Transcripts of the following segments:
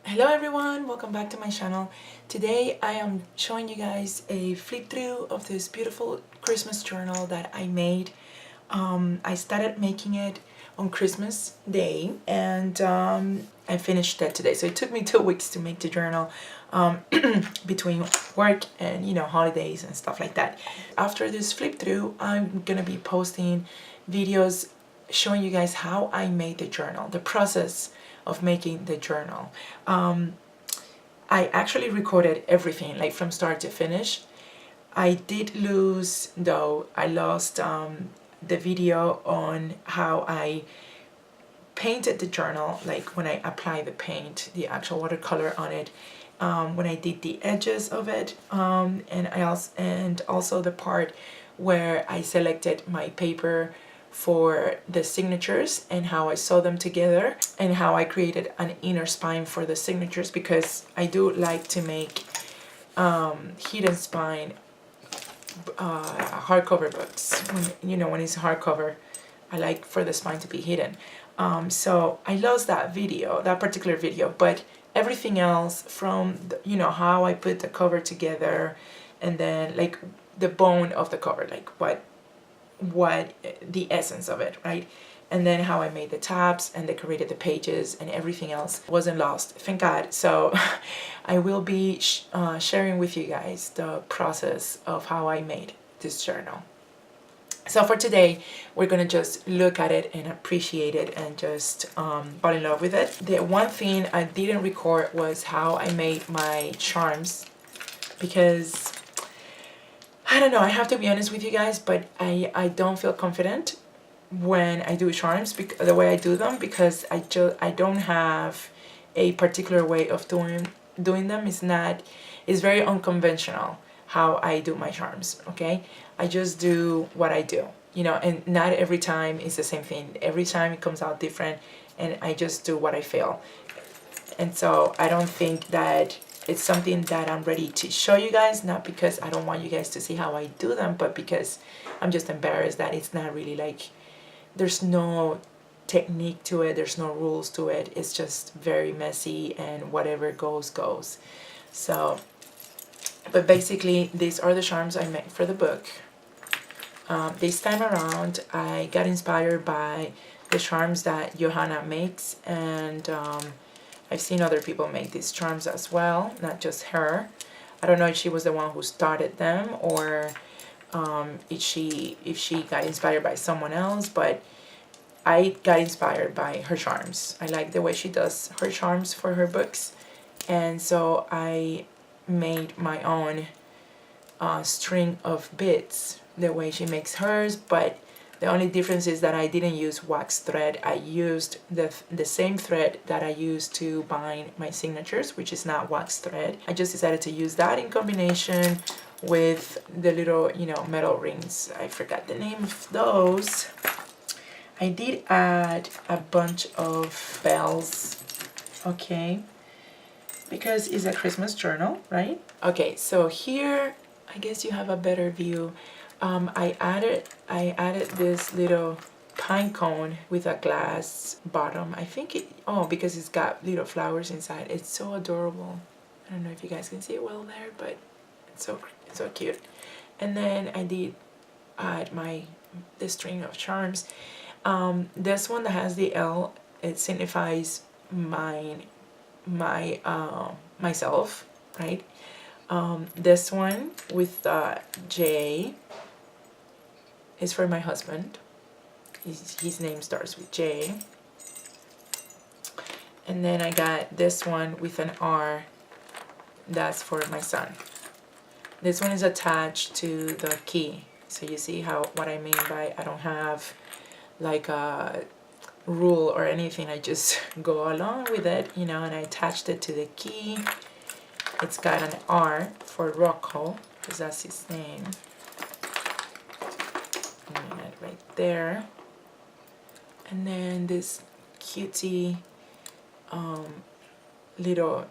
Hello everyone, welcome back to my channel. Today I am showing you guys a flip through of this beautiful Christmas journal that I made. I started making it on Christmas Day and I finished that today. So it took me 2 weeks to make the journal between work and holidays and stuff like that. After this flip through, I'm gonna be posting videos showing you guys how I made the journal, the process of making the journal. I actually recorded everything, like from start to finish. I did lose, though, I lost the video on how I painted the journal, like when I applied the paint, the actual watercolor on it, when I did the edges of it, and also the part where I selected my paper for the signatures and how I sew them together and how I created an inner spine for the signatures, because I do like to make hidden spine hardcover books. When it's hardcover, I like for the spine to be hidden. So I lost that video, that particular video, but everything else from how I put the cover together, and then like the bone of the cover, like what the essence of it, right? And then how I made the tabs and decorated the pages, and everything else wasn't lost, thank God. So I will be sharing with you guys the process of how I made this journal. So for today, we're gonna just look at it and appreciate it and just fall in love with it. The one thing I didn't record was how I made my charms, because I don't know, I have to be honest with you guys, but I don't feel confident when I do charms, the way I do them, because I don't have a particular way of doing them. It's very unconventional how I do my charms, okay? I just do what I do, and not every time is the same thing. Every time it comes out different, and I just do what I feel. And so I don't think that it's something that I'm ready to show you guys, not because I don't want you guys to see how I do them, but because I'm just embarrassed that it's not really like, there's no technique to it, there's no rules to it. It's just very messy, and whatever goes, goes. So, but basically, these are the charms I made for the book. This time around, I got inspired by the charms that Johanna makes, and I've seen other people make these charms as well, not just her. I don't know if she was the one who started them, or if she got inspired by someone else, but I got inspired by her charms. I like the way she does her charms for her books, and so I made my own string of beads the way she makes hers, but the only difference is that I didn't use wax thread. I used the same thread that I used to bind my signatures, which is not wax thread. I just decided to use that in combination with the little, metal rings. I forgot the name of those. I did add a bunch of bells, okay, because it's a Christmas journal, right? Okay, so here, I guess you have a better view. I added this little pine cone with a glass bottom. I think because it's got little flowers inside. It's so adorable. I don't know if you guys can see it well there, but it's so cute. And then I did add the string of charms. This one that has the L, it signifies myself, right? This one with the J is for my husband. His name starts with J. And then I got this one with an R. That's for my son. This one is attached to the key. So you see what I mean by I don't have like a rule or anything. I just go along with it, and I attached it to the key. It's got an R for Rocco, because that's his name. Right there. And then this cutie little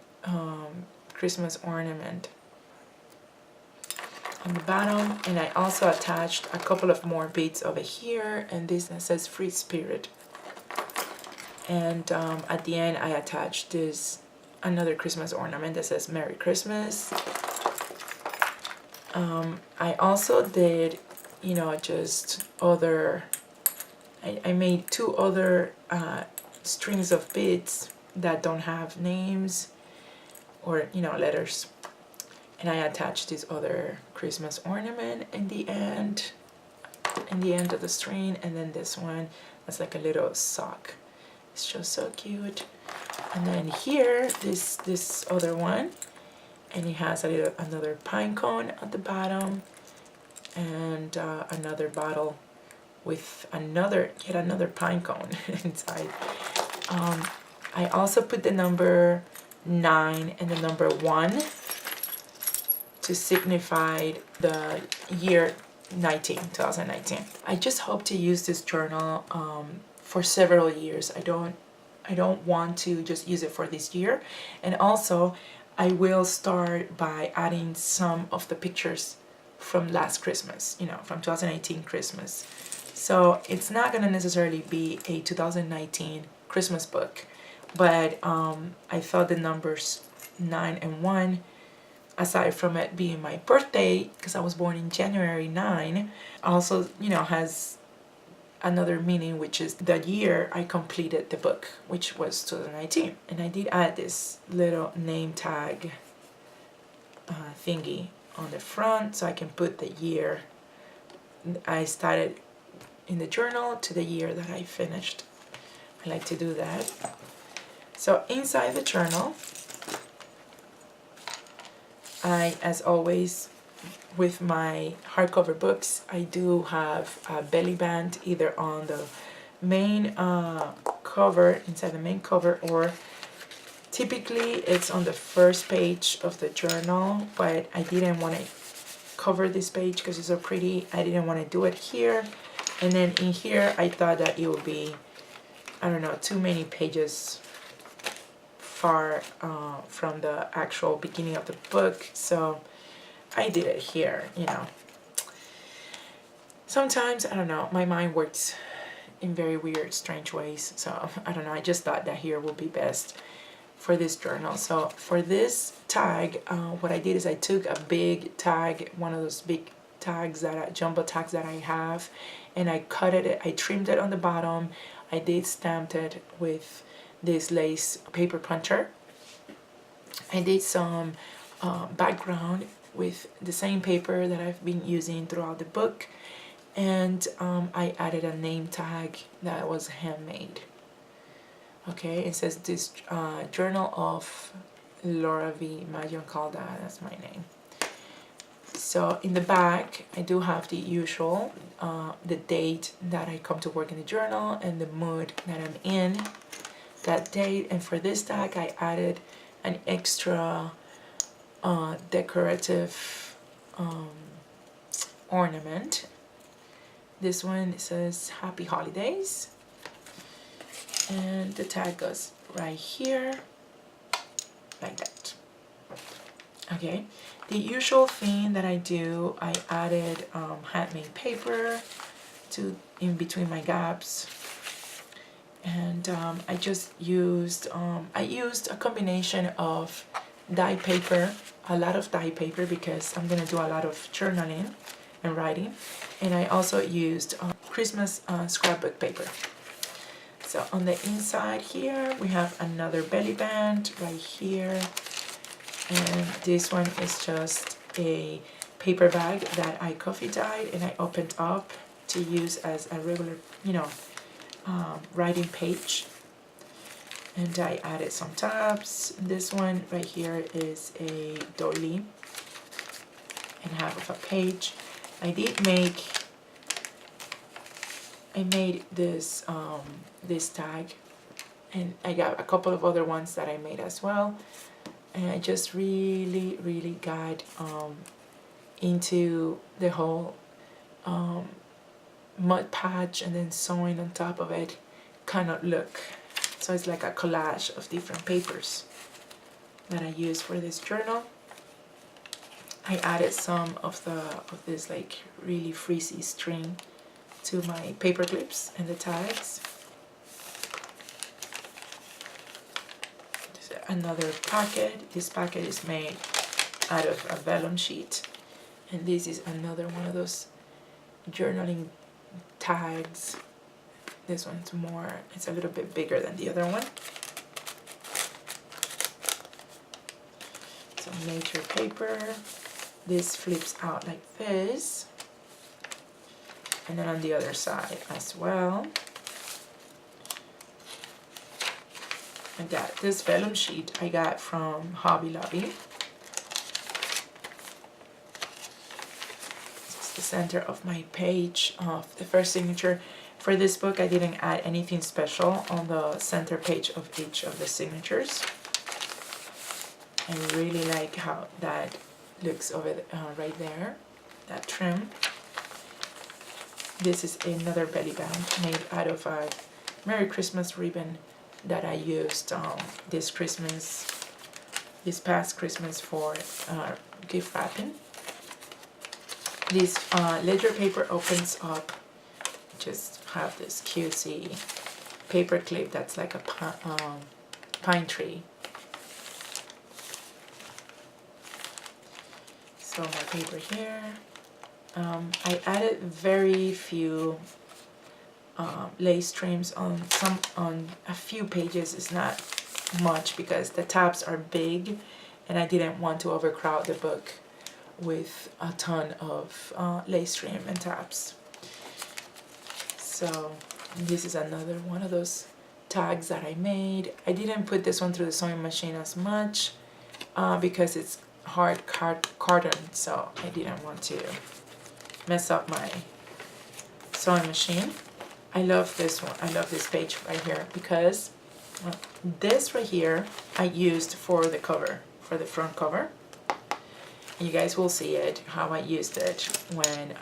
Christmas ornament on the bottom. And I also attached a couple of more beads over here, and this that says Free Spirit. And at the end I attached this another Christmas ornament that says Merry Christmas. I also did, you know, just other, I made 2 other strings of beads that don't have names or, you know, letters. And I attached this other Christmas ornament in the end of the string, and then this one was like a little sock. It's just so cute. And then here, this other one, and it has another pine cone at the bottom, and another bottle with yet another pine cone inside. I also put the number 9 and the number 1 to signify the year 2019. I just hope to use this journal for several years. I don't want to just use it for this year. And also, I will start by adding some of the pictures from last Christmas, you know, from 2018 Christmas. So it's not going to necessarily be a 2019 Christmas book, but I thought the numbers 9 and 1, aside from it being my birthday, because I was born in January 9, also, you know, has another meaning, which is the year I completed the book, which was 2019. And I did add this little name tag thingy on the front, so I can put the year I started in the journal to the year that I finished. I like to do that. So inside the journal, as always with my hardcover books, I do have a belly band either on the main cover, inside the main cover, or typically it's on the first page of the journal, but I didn't want to cover this page because it's so pretty. I didn't want to do it here. And then in here, I thought that it would be, I don't know, too many pages far from the actual beginning of the book, so I did it here, you know. Sometimes, I don't know, my mind works in very weird, strange ways, so I don't know, I just thought that here would be best for this journal. So for this tag, what I did is I took a big tag, one of those big tags, jumbo tags that I have, and I cut it, I trimmed it on the bottom. I did stamped it with this lace paper puncher. I did some background with the same paper that I've been using throughout the book, and I added a name tag that was handmade. Okay, it says this Journal of Laura V. Mayoncalda, that's my name. So in the back, I do have the usual, the date that I come to work in the journal and the mood that I'm in that date. And for this tag, I added an extra decorative ornament. This one, it says Happy Holidays, and the tag goes right here like that. Okay, the usual thing that I do, I added handmade paper to in between my gaps, and I just used a combination of dye paper, a lot of dye paper, because I'm gonna do a lot of journaling and writing, and I also used Christmas scrapbook paper. So on the inside here, we have another belly band right here. And this one is just a paper bag that I coffee dyed and I opened up to use as a regular, you know, writing page. And I added some tabs. This one right here is a doily and half of a page. I made this this tag, and I got a couple of other ones that I made as well. And I just really got into the whole mud patch and then sewing on top of it kind of look. So it's like a collage of different papers that I use for this journal. I added some of this like really frizzy string to my paper clips and the tags. another packet. This packet is made out of a vellum sheet, and this is another one of those journaling tags. This one's more, it's a little bit bigger than the other one. Some nature paper. This flips out like this, and then on the other side as well. I got this vellum sheet I got from Hobby Lobby. This is the center of my page of the first signature. For this book, I didn't add anything special on the center page of each of the signatures. I really like how that looks over right there, that trim. This is another belly band made out of a Merry Christmas ribbon that I used this past Christmas for gift wrapping. This ledger paper opens up. Just have this cutesy paper clip that's like a pine tree. So more paper here. I added very few lace trims on a few pages. Is not much because the tabs are big, and I didn't want to overcrowd the book with a ton of lace trim and tabs. So this is another one of those tags that I made. I didn't put this one through the sewing machine as much because it's hard carton, so I didn't want to mess up my sewing machine. I love this one. I love this page right here because this right here I used for the cover, for the front cover. And you guys will see it, how I used it when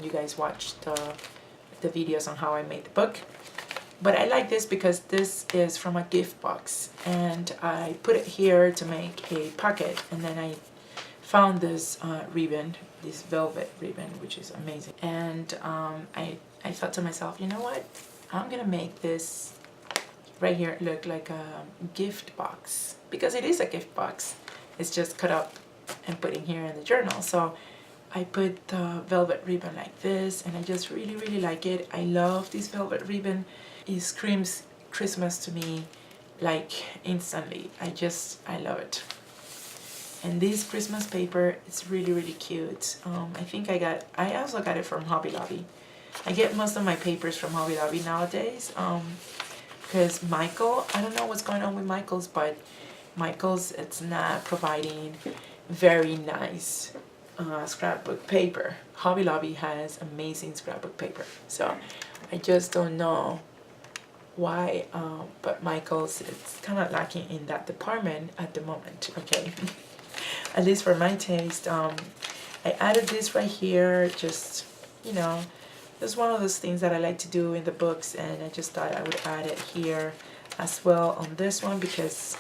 you guys watch the videos on how I made the book. But I like this because this is from a gift box, and I put it here to make a pocket, and then I found this ribbon, this velvet ribbon, which is amazing. And I thought to myself, you know what, I'm gonna make this right here look like a gift box, because it is a gift box. It's just cut up and put in here in the journal. So I put the velvet ribbon like this, and I just really like it. I love this velvet ribbon. It screams Christmas to me like instantly. I love it. And this Christmas paper is really cute. I think I also got it from Hobby Lobby. I get most of my papers from Hobby Lobby nowadays because Michael, I don't know what's going on with Michael's, but Michael's, it's not providing very nice scrapbook paper. Hobby Lobby has amazing scrapbook paper, so I just don't know why, but Michael's, it's kind of lacking in that department at the moment, okay? At least for my taste. I added this right here, just, you know, it's one of those things that I like to do in the books, and I just thought I would add it here as well on this one because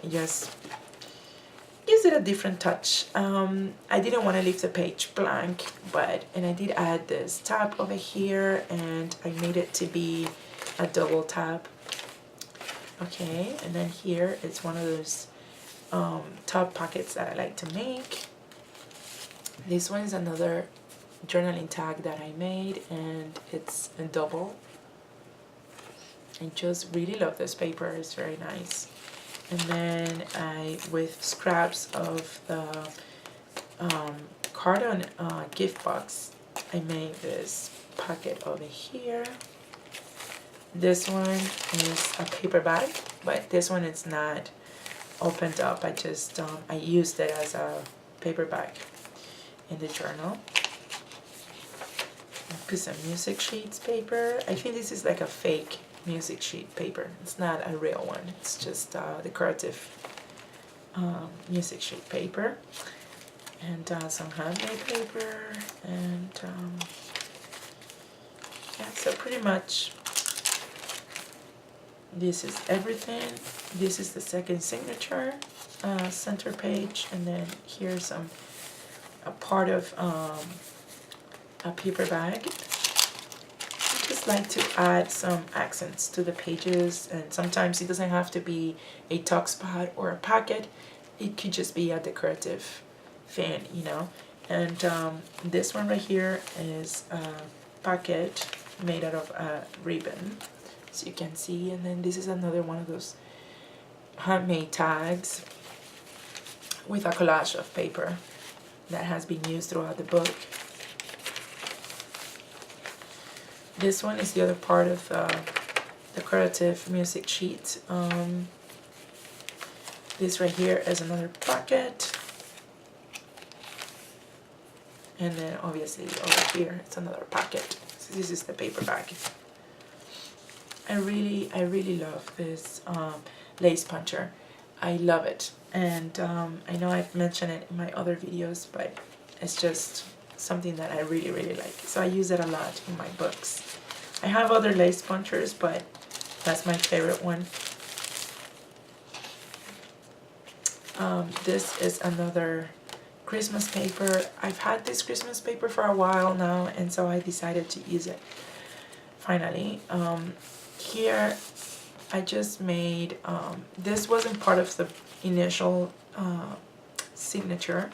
it just gives it a different touch. I didn't want to leave the page blank, and I did add this tab over here, and I made it to be a double tab. Okay, and then here it's one of those top pockets that I like to make. This one is another journaling tag that I made, and it's a double. I just really love this paper. It's very nice. And then with scraps of the carton gift box, I made this pocket over here. This one is a paper bag, but this one is not opened up. I just I used it as a paper bag in the journal. Put some music sheets paper. I think this is like a fake music sheet paper. It's not a real one. It's just decorative music sheet paper, and some handmade paper, and yeah. So pretty much this is everything. This is the second signature, center page, and then here's a part of a paper bag. I just just like to add some accents to the pages, and sometimes it doesn't have to be a tuck spot or a pocket. It could just be a decorative thing, you know. And this one right here is a pocket made out of a ribbon, so you can see. And then this is another one of those handmade tags with a collage of paper that has been used throughout the book. This one is the other part of the decorative music sheet. This right here is another pocket, and then obviously over here it's another pocket. So this is the paper bag. I really love this lace puncher. I love it, and I know I've mentioned it in my other videos, but it's just something that I really like. So I use it a lot in my books. I have other lace punchers, but that's my favorite one. This is another Christmas paper. I've had this Christmas paper for a while now, and so I decided to use it finally. Here I just made, this wasn't part of the initial signature.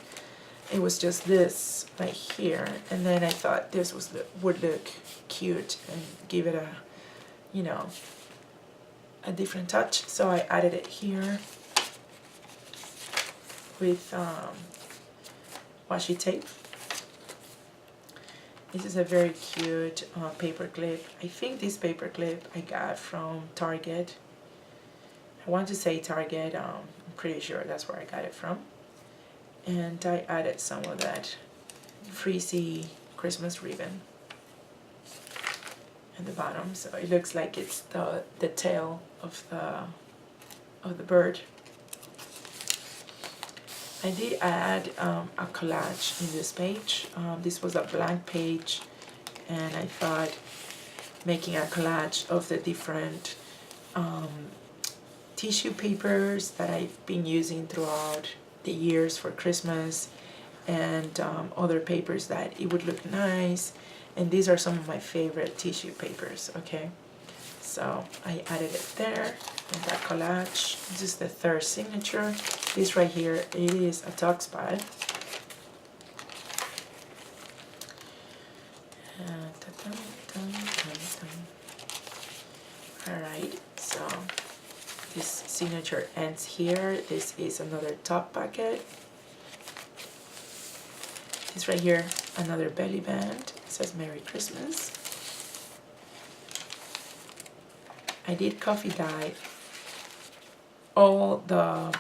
It was just this right here, and then I thought this would look cute and give it a, you know, a different touch. So I added it here with washi tape. This is a very cute paper clip. I think this paper clip I got from Target. I want to say Target. I'm pretty sure that's where I got it from. And I added some of that frizzy Christmas ribbon at the bottom, so it looks like it's the tail of the bird. I did add a collage in this page. This was a blank page, and I thought making a collage of the different tissue papers that I've been using throughout the years for Christmas, and other papers that it would look nice. And these are some of my favorite tissue papers, okay? So I added it there in that collage. This is the third signature. This right here, it is a tuck spot. Alright, so this signature ends here. This is another top pocket. This right here, another belly band. It says Merry Christmas. I did coffee dye all the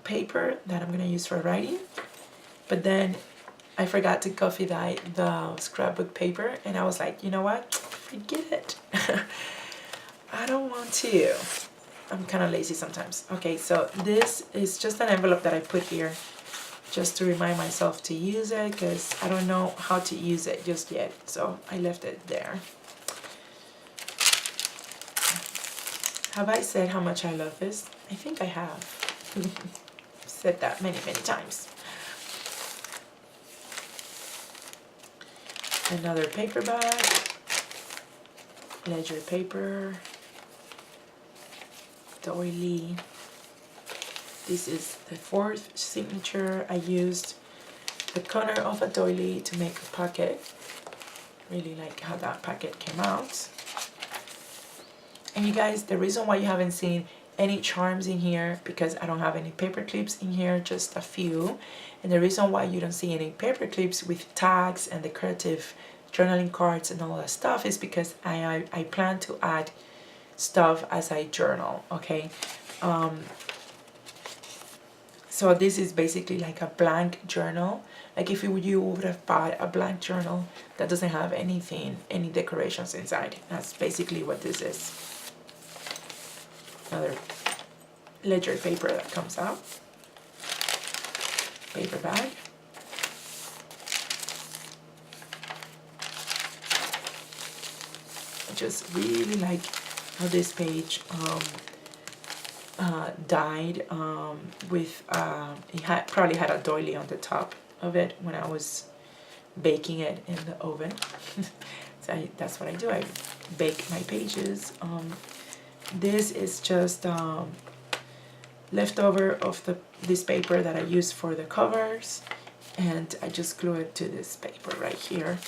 paper that I'm gonna use for writing, but then I forgot to coffee dye the scrapbook paper, and I was like, you know what, forget it. I don't want to. I'm kind of lazy sometimes. Okay, so this is just an envelope that I put here just to remind myself to use it, because I don't know how to use it just yet, so I left it there. Have I said how much I love this? I think I have. Said that many times. Another paper bag, ledger paper, doily. This is the fourth signature. I used the corner of a doily to make a pocket. Really like how that pocket came out. And you guys, the reason why you haven't seen any charms in here, because I don't have any paper clips in here, just a few. And the reason why you don't see any paper clips with tags and decorative journaling cards and all that stuff is because I plan to add stuff as I journal, okay? So this is basically like a blank journal. Like if you would have bought a blank journal that doesn't have anything, any decorations inside. That's basically what this is. Another ledger paper that comes out. Paper bag. I just really like how this page dyed with it probably had a doily on the top of it when I was baking it in the oven. that's what I do. I bake my pages. This is just leftover of this paper that I use for the covers, and I just glue it to this paper right here.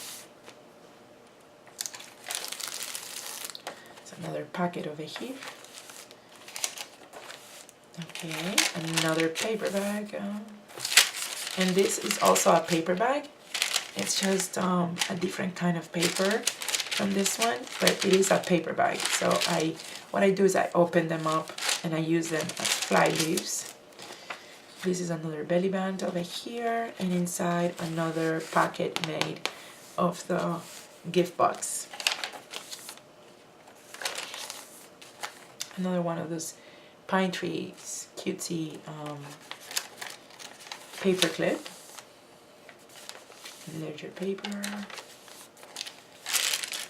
It's another packet over here. Okay, another paper bag, and this is also a paper bag. It's just a different kind of paper from this one, but it is a paper bag. So what I do is I open them up and I use them as fly leaves. This is another belly band over here, and inside another packet made of the gift box. Another one of those pine trees, cutesy paper clip. Ledger paper.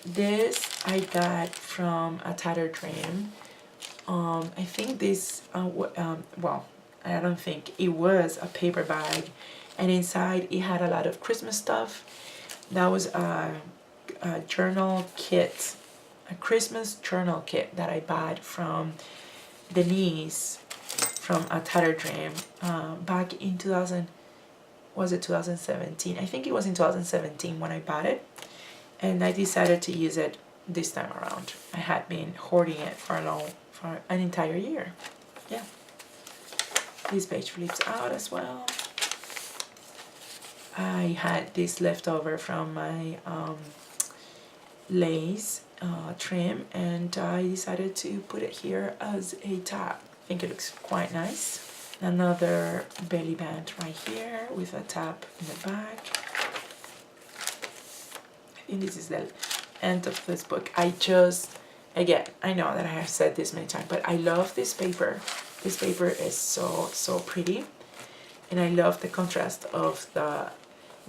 This I got from a Tattered Dream. I think this, well, I don't think, it was a paper bag, and inside it had a lot of Christmas stuff. That was a journal kit, a Christmas journal kit that I bought from Denise from a Tattered Dream back in 2017? I think it was in 2017 when I bought it, and I decided to use it this time around. I had been hoarding it for an entire year. Yeah. This page flips out as well. I had this leftover from my lace trim, and I decided to put it here as a tab. I think it looks quite nice. Another belly band right here with a tab in the back. I think this is the end of this book. Again, I know that I have said this many times, but I love this paper. This paper is so pretty, and I love the contrast of the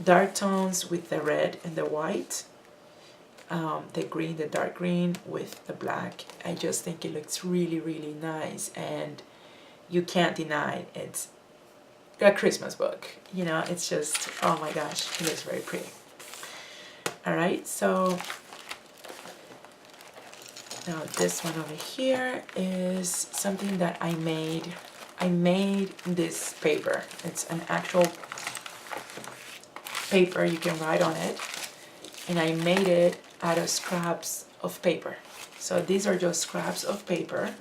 dark tones with the red and the white, the green, the dark green with the black. I just think it looks really nice, and you can't deny it's a Christmas book. You know, it's just, oh my gosh, it looks very pretty. Alright, so now this one over here is something that I made. I made this paper. It's an actual paper, you can write on it, and I made it out of scraps of paper. So these are just scraps of paper,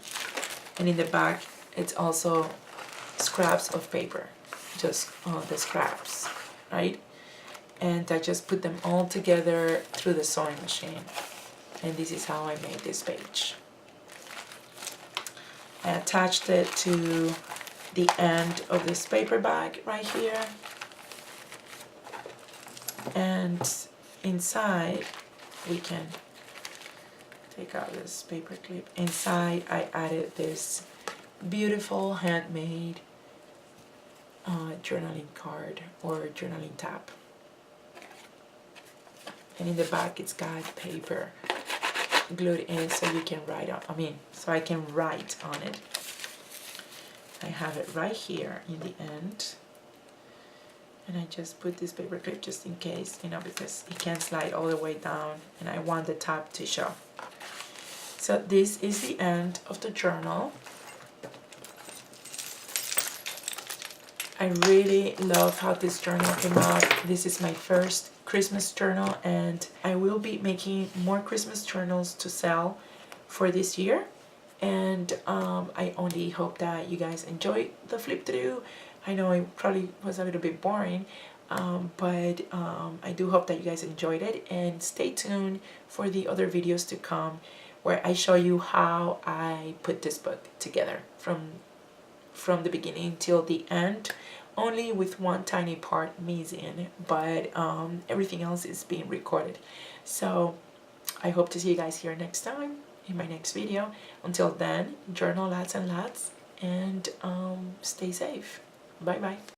and in the back it's also scraps of paper, just the scraps, right? And I just put them all together through the sewing machine, and this is how I made this page. I attached it to the end of this paper bag right here, and inside we can take out this paper clip. Inside I added this beautiful handmade journaling card or journaling tab, and in the back it's got paper glued in so you can write on, so I can write on it. I have it right here in the end, and I just put this paper clip just in case, you know, because it can slide all the way down and I want the tab to show. So this is the end of the journal. I really love how this journal came out. This is my first Christmas journal, and I will be making more Christmas journals to sell for this year. And I only hope that you guys enjoyed the flip through. I know it probably was a little bit boring, but I do hope that you guys enjoyed it, and stay tuned for the other videos to come where I show you how I put this book together from the beginning till the end, only with one tiny part missing, but everything else is being recorded. So I hope to see you guys here next time in my next video. Until then, journal lots and lots, and stay safe. Bye bye.